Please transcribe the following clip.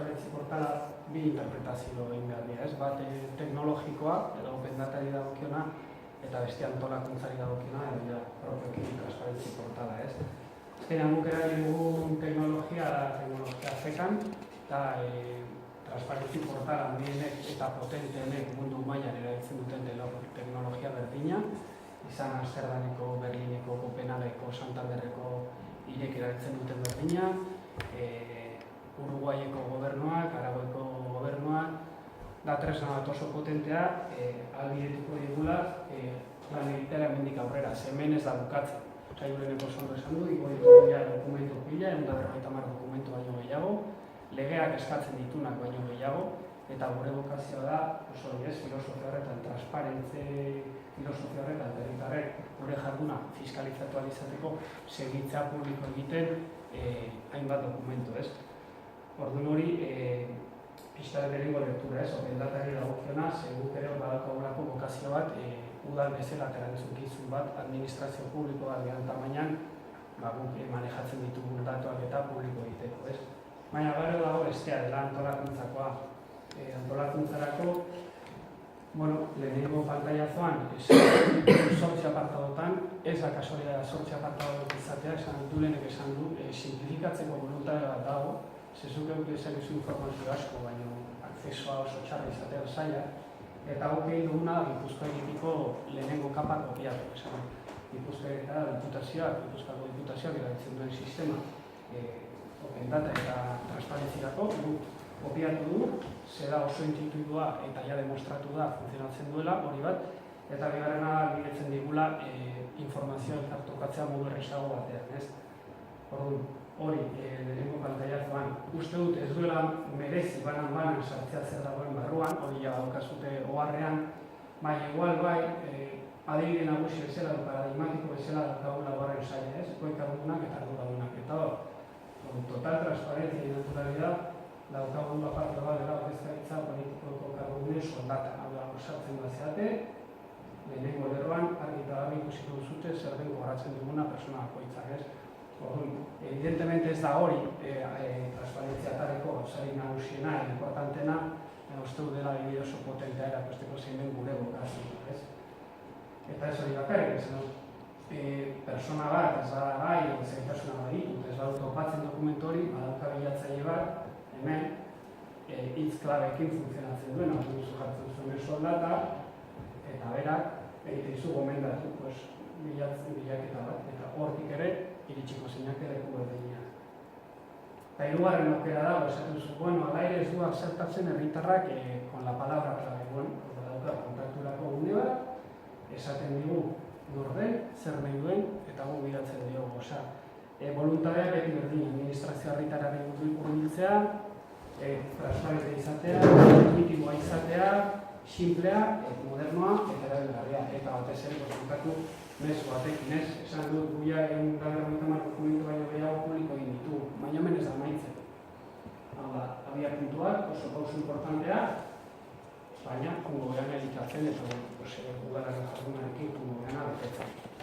transparentzi portala bi interpretazio egin behar dira, ez? Bat teknologikoa, edo open datari dagokiona, eta beste antolakuntzari dagokiona, edo propioki transparentzi portala, ez? Azkenean guk erabili dugun teknologia zekan, eta transparentzi portal handienek eta potenteenek mundu mailan erabiltzen duten teknologia berdina, izan Amsterdameko, Berlineko, Kopenhageko, Santanderreko hirek erabiltzen duten berdina, Uruguaieko gobernuak, Aragoiko gobernuak, da tresna bat oso potentea, ahalbidetuko digula lan egitera hemendik aurrera, hemen ez da bukatzen. Sailburuak oso ondo esan du, igo ditugu dokumentu pila, 150 dokumentu baino gehiago, legeak eskatzen ditunak baino gehiago, eta gure bokazioa da, oso filosofia horretan, transparentze filosofia horretan, herritarrek gure jarduna fiskalizatu ahal izateko segitzea publiko egiten hainbat dokumentu, ez? Orduan hori, pixkaren lehenengo lektura, ez? Open datari dagokiona, guk ere badakagulako bokazio bat, udal bezala erantzukizun bat, administrazio publikoa dian tamainan, guk manejatzen ditugun datuak eta publiko egiteko, ez? Baina gero dago bestea dela antolakuntzakoa. Antolakuntzarako, lehenengo pantailazoan, 8 apartadotan, ez da kasualidad 8 apartadok izatea, esan du lehenek esan du, simplifikatzeko voluntario bat dago, zezuk egut ezakizu informazio asko, baina akzesoa oso txarra izatea zaila, eta guk egin duguna Gipuzkoa lehenengo kapak kopiatu, esan Gipuzkoa eta Gipuzkoako diputazioak erabiltzen duen sistema open data eta transparentzirako, guk kopiatu du, zera oso instituidua eta ja demostratu da funtzionatzen duela, hori bat, eta bigarrena bidetzen digula informazioa elkartokatzea modu errezago batean, ez? Orduan, hori, lehenengo pantailazoan, uste dut ez duela merezi banan sartzea zer dagoen barruan, hori ja daukazute oharrean, baina igual bai, adibide nagusi bezala, paradigmatiko bezala daukagula oharren saia, ez? Ekoikadunak eta arduradunak, eta total transparentzia y naturalidad, daukagun aparta bat dela ordezkaritza politikoko kargudune soldata. Hau da, osartzen bazeate, lehenengo lerroan, argi eta garbi ikusiko duzute zer den gogoratzen duguna persona bakoitzak, ez? Orduan, evidentemente ez da hori transparentzia atareko sari nagusiena, importantena, uste dut dela bide oso potentea erakusteko zein den gure bokazioa, ez? Eta ez hori bakarrik, ez persona bat, ez da gai, zaitasuna baditut, ez badut topatzen dokumentu hori, badauka bilatzaile bat, hemen, hitz klabekin funtzionatzen duen, hau duzu jartzen zuen soldata, eta berak, egite izu gomendatu, bilaketa bat, eta hortik ere, iritsiko zeinak leku berdinak. Eta hirugarren aukera dago, esatu zu, ala ere ez du azertatzen herritarrak con la palabra clave, dauka kontakturako gune bat, esaten digu nor den, zer nahi duen, eta gu bidatzen diogu. Voluntariak beti berdin, administrazioa herritarrari hurbiltzea, transparente izatea, intuitiboa izatea, simplea, modernoa eta erabilgarria. Eta batez ere, kontatu mezu batekin, ez? Esan dut guia 150 dokumentu baino gehiago publiko egin ditu, baina hemen ez da maitzen. Hau da, abia puntuak, oso pauso importantea, baina, kungo gehan editatzen eta ugararen jardunarekin kungo gehana betetzen.